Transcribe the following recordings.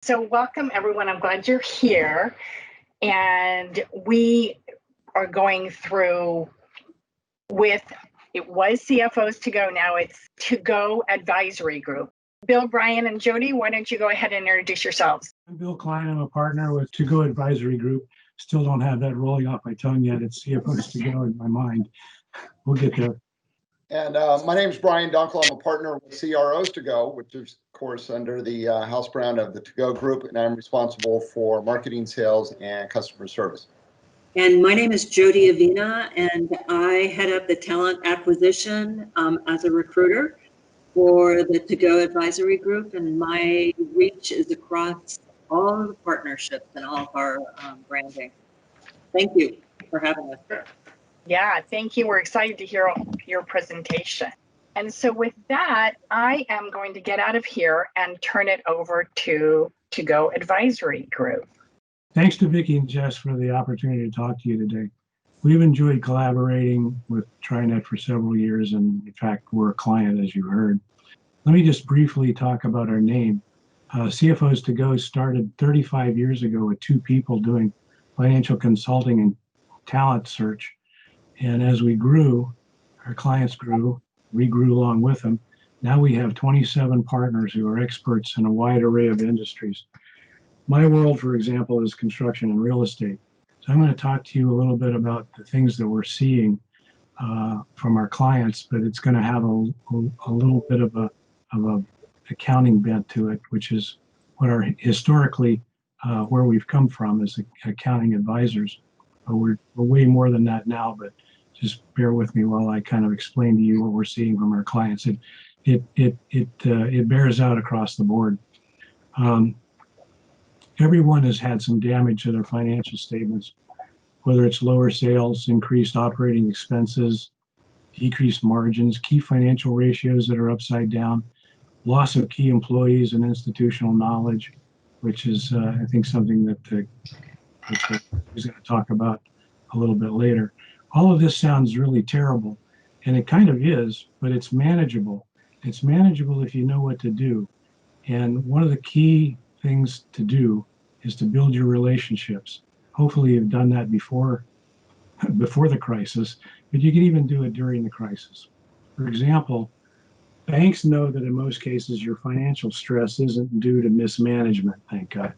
So welcome everyone. I'm glad you're here. And we are going through it was CFOs to go, now it's To Go Advisory Group. Bill, Brian, and Jody, why don't you go ahead and introduce yourselves? I'm Bill Klein. I'm a partner with To Go Advisory Group. Still don't have that rolling off my tongue yet. It's CFOs to go in my mind. We'll get there. And my name is Brian Dunkel. I'm a partner with CROs to Go, which is, of course, under the house brand of the To Go Group, and I'm responsible for marketing, sales, and customer service. And my name is Jody Avina, and I head up the talent acquisition as a recruiter for the To Go Advisory Group, and my reach is across all of the partnerships and all of our branding. Thank you for having us. Yeah, thank you. We're excited to hear your presentation. And so with that, I am going to get out of here and turn it over to Go Advisory Group. Thanks to Vicki and Jess for the opportunity to talk to you today. We've enjoyed collaborating with Trinet for several years, and in fact, we're a client, as you heard. Let me just briefly talk about our name. CFOs to Go started 35 years ago with two people doing financial consulting and talent search. And as we grew, our clients grew, we grew along with them. Now we have 27 partners who are experts in a wide array of industries. My world, for example, is construction and real estate. So I'm going to talk to you a little bit about the things that we're seeing from our clients, but it's going to have a little bit of a accounting bent to it, which is what our historically where we've come from as accounting advisors. We're way more than that now, but just bear with me while I kind of explain to you what we're seeing from our clients. It bears out across the board. Everyone has had some damage to their financial statements, whether it's lower sales, increased operating expenses, decreased margins, key financial ratios that are upside down, loss of key employees and institutional knowledge, which is, I think, something that he's going to talk about a little bit later. All of this sounds really terrible, and it kind of is, but it's manageable. It's manageable if you know what to do. And one of the key things to do is to build your relationships. Hopefully you've done that before the crisis, but you can even do it during the crisis. For example, banks know that in most cases your financial stress isn't due to mismanagement, thank God.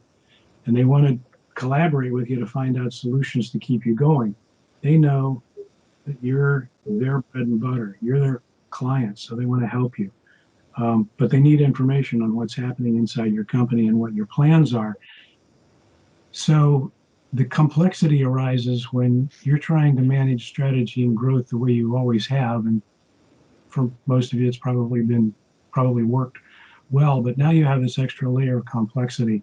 And they want to collaborate with you to find out solutions to keep you going. They know that you're their bread and butter. You're their client, so they want to help you. But they need information on what's happening inside your company and what your plans are. So the complexity arises when you're trying to manage strategy and growth the way you always have. And for most of you, it's probably worked well, but now you have this extra layer of complexity,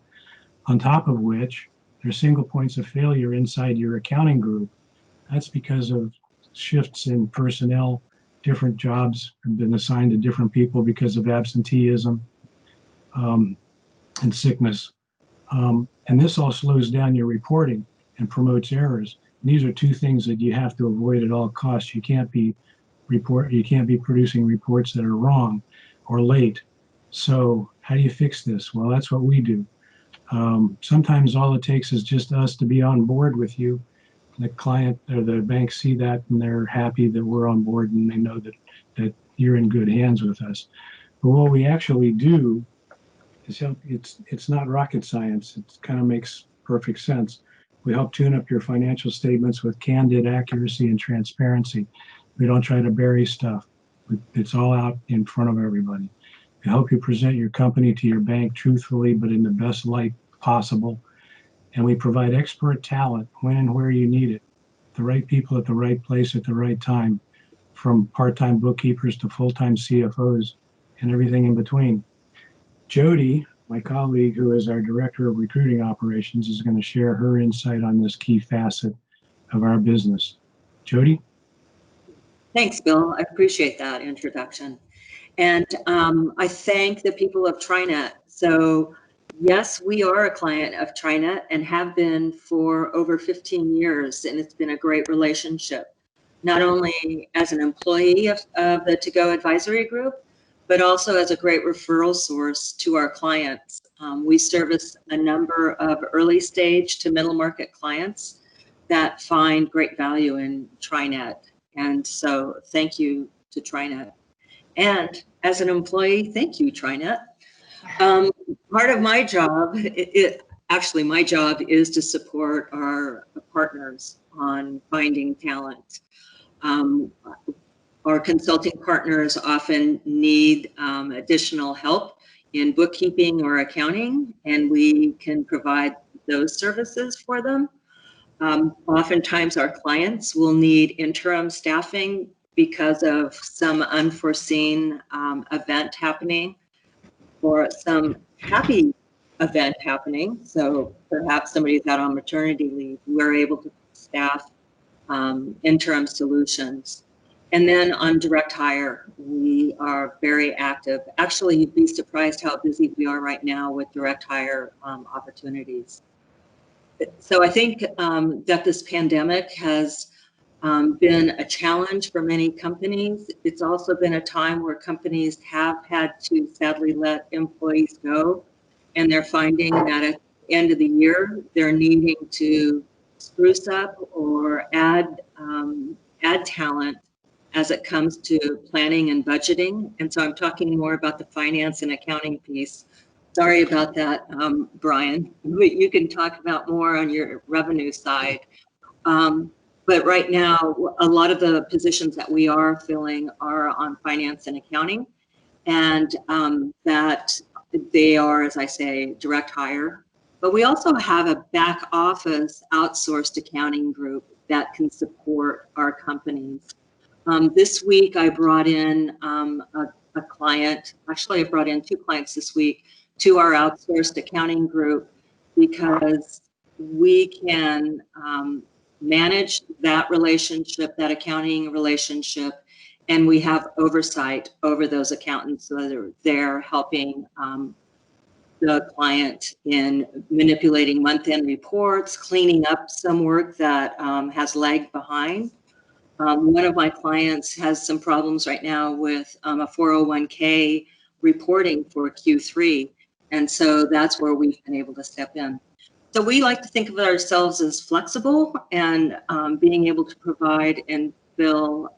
on top of which there's single points of failure inside your accounting group. That's because of shifts in personnel. Different jobs have been assigned to different people because of absenteeism and sickness. And this all slows down your reporting and promotes errors. And these are two things that you have to avoid at all costs. You can't be producing reports that are wrong or late. So how do you fix this? Well, that's what we do. Sometimes all it takes is just us to be on board with you. The client or the bank see that and they're happy that we're on board and they know that you're in good hands with us. But what we actually do is it's not rocket science. It kind of makes perfect sense. We help tune up your financial statements with candid accuracy and transparency. We don't try to bury stuff. It's all out in front of everybody. We help you present your company to your bank truthfully, but in the best light possible. And we provide expert talent when and where you need it. The right people at the right place at the right time, from part-time bookkeepers to full-time CFOs and everything in between. Jody, my colleague, who is our Director of Recruiting Operations, is going to share her insight on this key facet of our business. Jody? Thanks, Bill. I appreciate that introduction. And I thank the people of Trinet. So yes, we are a client of Trinet and have been for over 15 years, and it's been a great relationship, not only as an employee of the To Go Advisory Group, but also as a great referral source to our clients. We service a number of early stage to middle market clients that find great value in Trinet. And so thank you to Trinet. And as an employee, thank you, Trinet. Part of my job, actually my job is to support our partners on finding talent. Our consulting partners often need additional help in bookkeeping or accounting, and we can provide those services for them. Oftentimes our clients will need interim staffing because of some unforeseen event happening or some happy event happening. So perhaps somebody's out on maternity leave. We're able to staff interim solutions. And then on direct hire, we are very active. Actually, you'd be surprised how busy we are right now with direct hire opportunities. So I think that this pandemic has been a challenge for many companies. It's also been a time where companies have had to sadly let employees go, and they're finding that at the end of the year, they're needing to spruce up or add talent as it comes to planning and budgeting. And so I'm talking more about the finance and accounting piece. Sorry about that, Brian. You can talk about more on your revenue side. But right now, a lot of the positions that we are filling are on finance and accounting, and that they are, as I say, direct hire. But we also have a back office outsourced accounting group that can support our companies. This week, I brought in a client. Actually, I brought in 2 clients this week to our outsourced accounting group because we can manage that relationship, that accounting relationship, and we have oversight over those accountants, so they're helping the client in manipulating month-end reports, cleaning up some work that has lagged behind. One of my clients has some problems right now with a 401k reporting for Q3, and so that's where we've been able to step in. So we like to think of ourselves as flexible and being able to provide and fill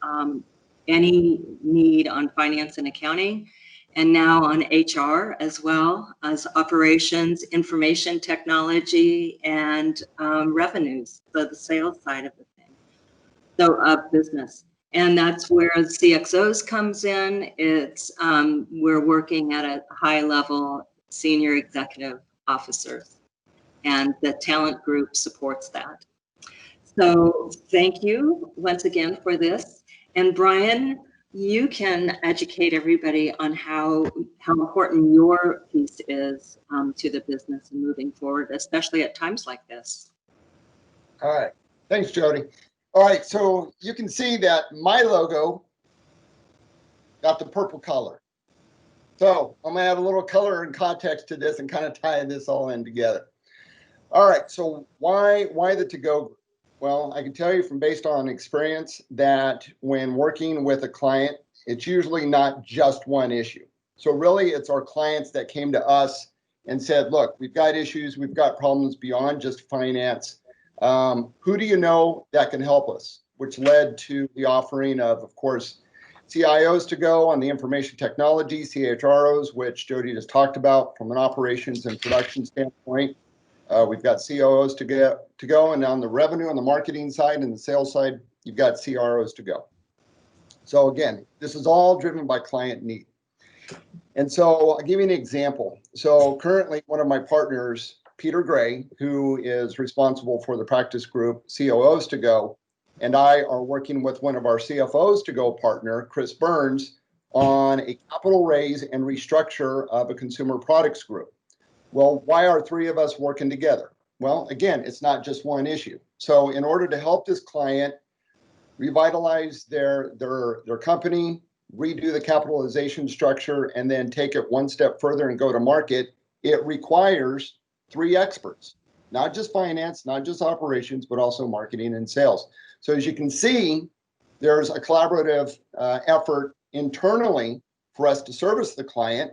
any need on finance and accounting, and now on HR as well as operations, information technology, and revenues, so the sales side of the thing, so business. And that's where CXOs comes in. It's we're working at a high level, senior executive officers, and the talent group supports that. So thank you once again for this. And Brian, you can educate everybody on how important your piece is to the business and moving forward, especially at times like this. All right. Thanks, Jody. All right. So you can see that my logo got the purple color. So I'm going to add a little color and context to this and kind of tie this all in together. All right. So why the to-go group? Well, I can tell you from based on experience that when working with a client, it's usually not just one issue. So really, it's our clients that came to us and said, look, we've got issues, we've got problems beyond just finance. Who do you know that can help us? Which led to the offering of course, CIOs to go on the information technology, CHROs, which Jody just talked about from an operations and production standpoint. We've got COOs to go, and on the revenue on the marketing side and the sales side, you've got CROs to go. So again, this is all driven by client need. And so I'll give you an example. So currently one of my partners, Peter Gray, who is responsible for the practice group COOs to go, and I are working with one of our CFOs to go partner, Chris Burns, on a capital raise and restructure of a consumer products group. Well, why are 3 of us working together? Well, again, it's not just one issue. So in order to help this client revitalize their company, redo the capitalization structure, and then take it one step further and go to market, it requires 3 experts, not just finance, not just operations, but also marketing and sales. So as you can see, there's a collaborative effort internally for us to service the client.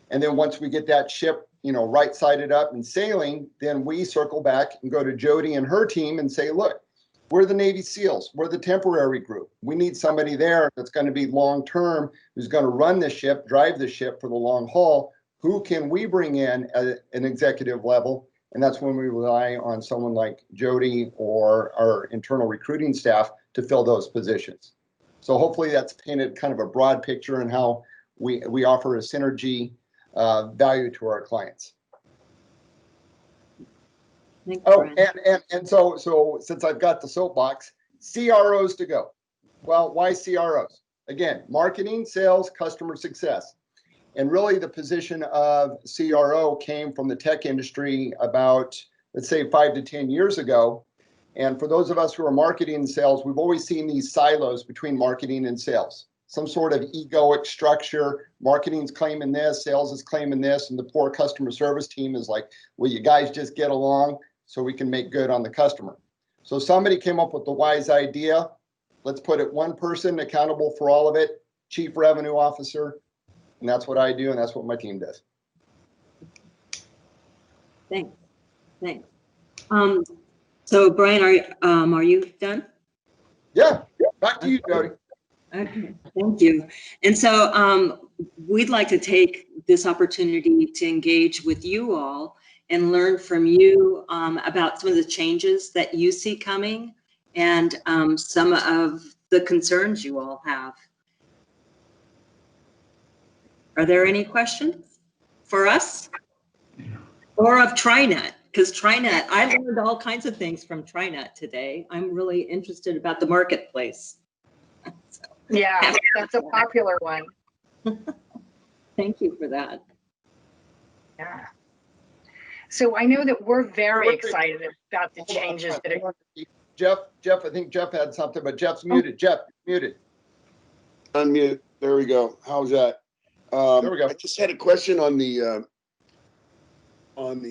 And then once we get that ship, right-sided up and sailing, then we circle back and go to Jody and her team and say, look, we're the Navy SEALs. We're the temporary group. We need somebody there that's going to be long-term, who's going to run the ship, drive the ship for the long haul. Who can we bring in at an executive level? And that's when we rely on someone like Jody or our internal recruiting staff to fill those positions. So hopefully that's painted kind of a broad picture in how we offer a synergy value to our clients. So since I've got the soapbox, CROs to go. Well, why CROs? Again, marketing, sales, customer success. And really the position of CRO came from the tech industry about, let's say, 5 to 10 years ago. And for those of us who are marketing and sales, we've always seen these silos between marketing and sales. Some sort of egoic structure. Marketing's claiming this, sales is claiming this, and the poor customer service team is like, well, you guys just get along so we can make good on the customer. So somebody came up with the wise idea. Let's put it one person accountable for all of it, chief revenue officer. And that's what I do, and that's what my team does. Thanks. So Brian, are you done? Yeah. Back to you, Jody. Okay, thank you. And so we'd like to take this opportunity to engage with you all and learn from you about some of the changes that you see coming and some of the concerns you all have. Are there any questions for us or of Trinet? Because Trinet, I learned all kinds of things from Trinet today. I'm really interested about the marketplace. Yeah, that's a popular one. Thank you for that. Yeah. So I know that we're very excited about the changes that are. Jeff, I think Jeff had something, but Jeff's muted. Jeff, muted. Unmute. There we go. How's that? There we go. I just had a question on the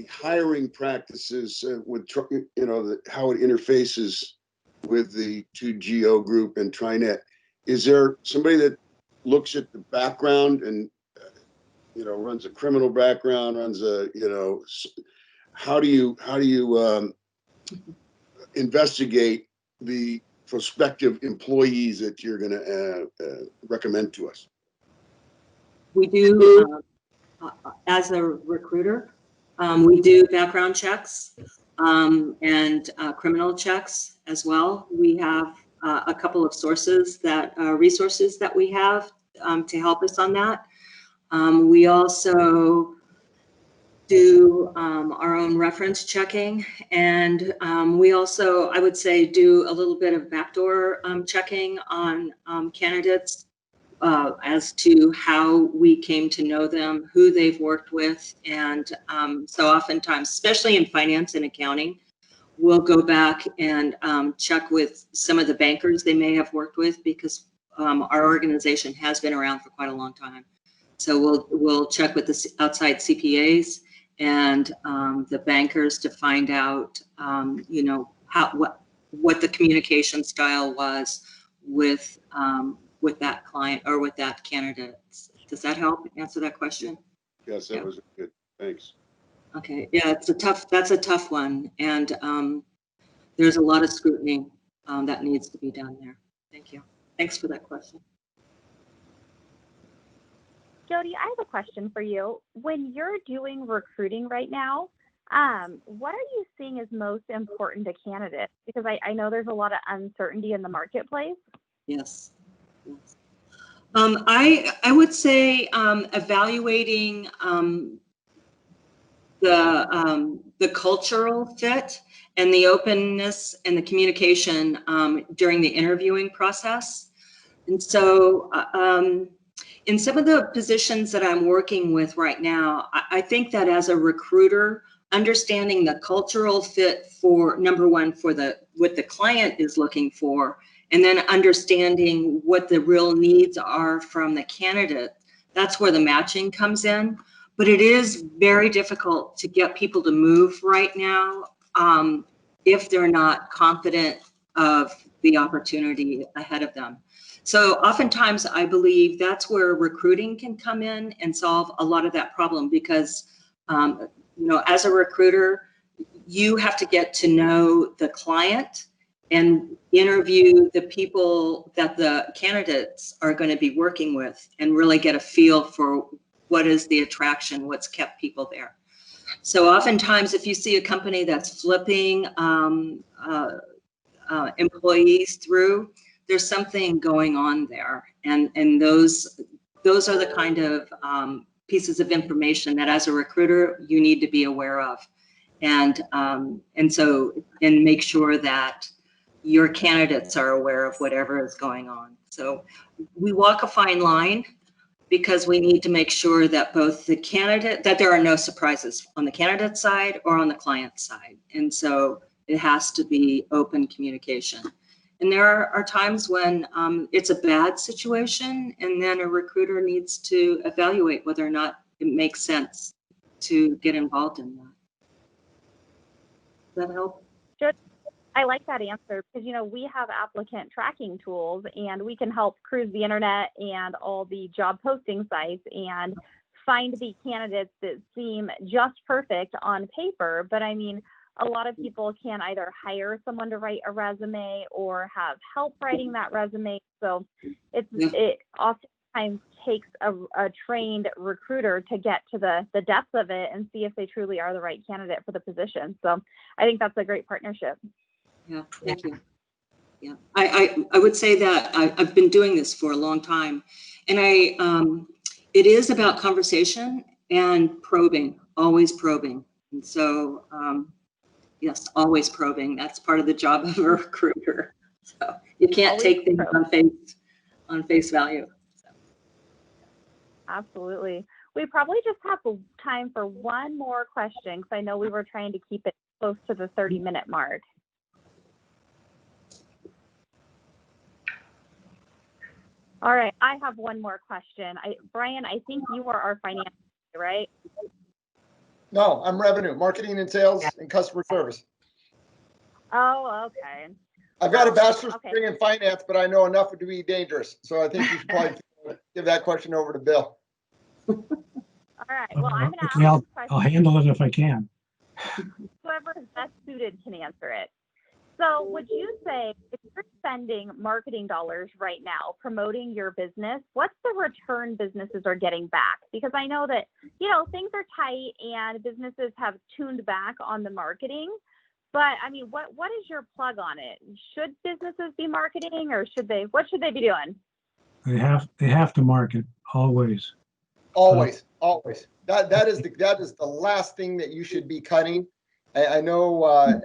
hiring practices with how it interfaces with the 2GO group and Trinet. Is there somebody that looks at the background and runs a criminal background, runs a how do you investigate the prospective employees that you're going to recommend to us? We do, as a recruiter, we do background checks and criminal checks as well. We have a couple of resources that we have to help us on that. We also do our own reference checking, and we also, I would say, do a little bit of backdoor checking on candidates as to how we came to know them, who they've worked with, and so oftentimes, especially in finance and accounting, we'll go back and check with some of the bankers they may have worked with, because our organization has been around for quite a long time. So we'll check with the outside CPAs and the bankers to find out, what the communication style was with that client or with that candidate. Does that help answer that question? Yes, that was good. Thanks. Okay. Yeah, that's a tough one, and there's a lot of scrutiny that needs to be done there. Thank you. Thanks for that question. Jody, I have a question for you. When you're doing recruiting right now, what are you seeing as most important to candidates? Because I know there's a lot of uncertainty in the marketplace. Yes. I would say evaluating the cultural fit and the openness and the communication during the interviewing process. And so in some of the positions that I'm working with right now, I think that as a recruiter, understanding the cultural fit for, number one, for what the client is looking for, and then understanding what the real needs are from the candidate, that's where the matching comes in. But it is very difficult to get people to move right now if they're not confident of the opportunity ahead of them. So oftentimes I believe that's where recruiting can come in and solve a lot of that problem because, as a recruiter, you have to get to know the client and interview the people that the candidates are going to be working with and really get a feel for what is the attraction, what's kept people there. So oftentimes if you see a company that's flipping employees through, there's something going on there. And those are the kind of pieces of information that as a recruiter, you need to be aware of. And make sure that your candidates are aware of whatever is going on. So we walk a fine line because we need to make sure that both that there are no surprises on the candidate side or on the client side. And so it has to be open communication. And there are times when it's a bad situation and then a recruiter needs to evaluate whether or not it makes sense to get involved in that. Does that help? I like that answer because, we have applicant tracking tools and we can help cruise the internet and all the job posting sites and find the candidates that seem just perfect on paper. But I mean, a lot of people can either hire someone to write a resume or have help writing that resume. So it oftentimes takes a trained recruiter to get to the depth of it and see if they truly are the right candidate for the position. So I think that's a great partnership. Yeah, thank you. Yeah, I would say that I've been doing this for a long time, and it is about conversation and probing, always probing. And so, yes, always probing. That's part of the job of a recruiter. So you can't Always take things probe. on face value. So. Absolutely. We probably just have time for one more question because I know we were trying to keep it close to the 30-minute mark. All right, I have one more question. Brian, I think you are our financial, right? No, I'm revenue, marketing and sales and customer service. Oh, okay. I've got a bachelor's Okay. degree in finance, but I know enough to be dangerous. So I think you should probably give that question over to Bill. All right. Well, I'm going to ask Okay, this question. I'll handle it if I can. Whoever is best suited can answer it. So would you say if you're spending marketing dollars right now promoting your business, what's the return businesses are getting back? Because I know that, things are tight and businesses have tuned back on the marketing. But I mean, what is your plug on it? Should businesses be marketing or what should they be doing? They have to market always. Always. That is the last thing that you should be cutting. I know,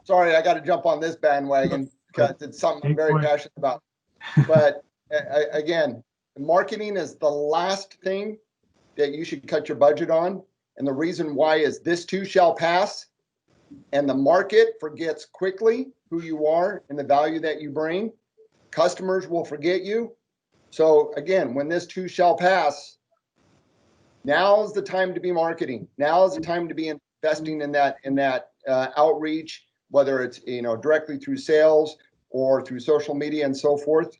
sorry, I got to jump on this bandwagon because it's something I'm very passionate about. But again, marketing is the last thing that you should cut your budget on. And the reason why is this too shall pass. And the market forgets quickly who you are and the value that you bring. Customers will forget you. So again, when this too shall pass, now is the time to be marketing. Now is the time to be investing in that outreach, whether it's directly through sales or through social media and so forth.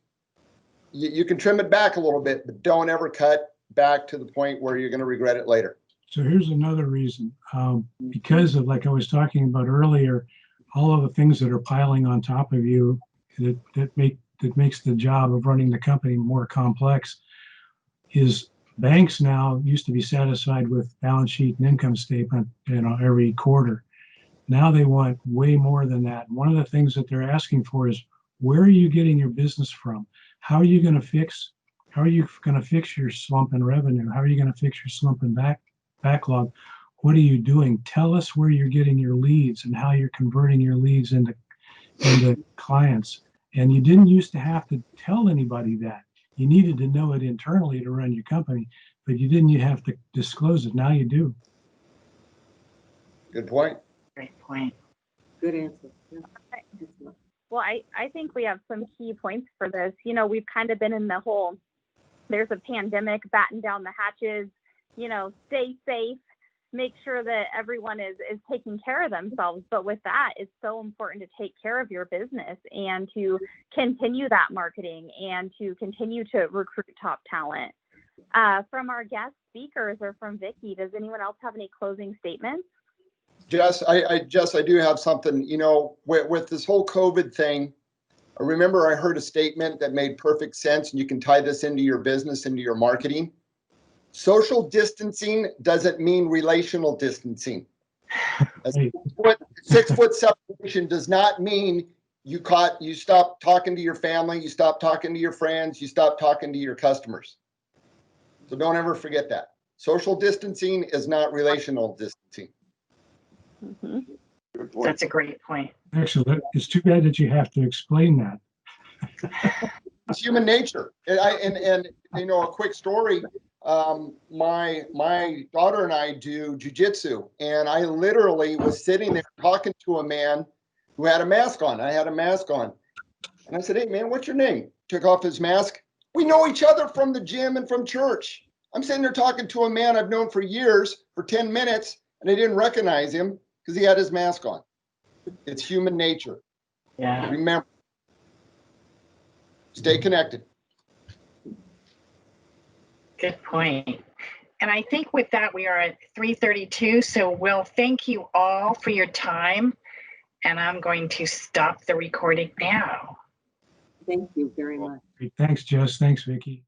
You can trim it back a little bit, but don't ever cut back to the point where you're going to regret it later. So here's another reason, because of, like I was talking about earlier, all of the things that are piling on top of you that makes the job of running the company more complex. Is banks now used to be satisfied with balance sheet and income statement, every quarter. Now they want way more than that. One of the things that they're asking for is, where are you getting your business from? How are you going to fix your slump in revenue? How are you going to fix your slump in backlog? What are you doing? Tell us where you're getting your leads and how you're converting your leads into clients. And you didn't used to have to tell anybody that. You needed to know it internally to run your company, but you didn't have to disclose it. Now you do. Good point. Great point. Good answer. Yeah. Well, I think we have some key points for this. We've kind of been in the whole, there's a pandemic, batten down the hatches, stay safe. make sure that everyone is taking care of themselves. But with that, it's so important to take care of your business and to continue that marketing and to continue to recruit top talent. From our guest speakers or from Vicki, does anyone else have any closing statements? Jess, I do have something, you know, with this whole COVID thing. I remember I heard a statement that made perfect sense, and you can tie this into your business, into your marketing. Social distancing doesn't mean relational distancing. A 6-foot separation does not mean you stop talking to your family, you stop talking to your friends, you stop talking to your customers. So don't ever forget that. Social distancing is not relational distancing. Mm-hmm. Good point. That's a great point. Actually, it's too bad that you have to explain that. It's human nature. And you know, a quick story. My daughter and I do jujitsu, and I literally was sitting there talking to a man who had a mask on. I had a mask on, and I said, "Hey, man, what's your name?" Took off his mask. We know each other from the gym and from church. I'm sitting there talking to a man I've known for years for 10 minutes, and I didn't recognize him because he had his mask on. It's human nature. Yeah. Remember, stay connected. Good point. And I think with that, we are at 3:32. So we'll thank you all for your time. And I'm going to stop the recording now. Thank you very much. Great. Thanks, Jess. Thanks, Vicki.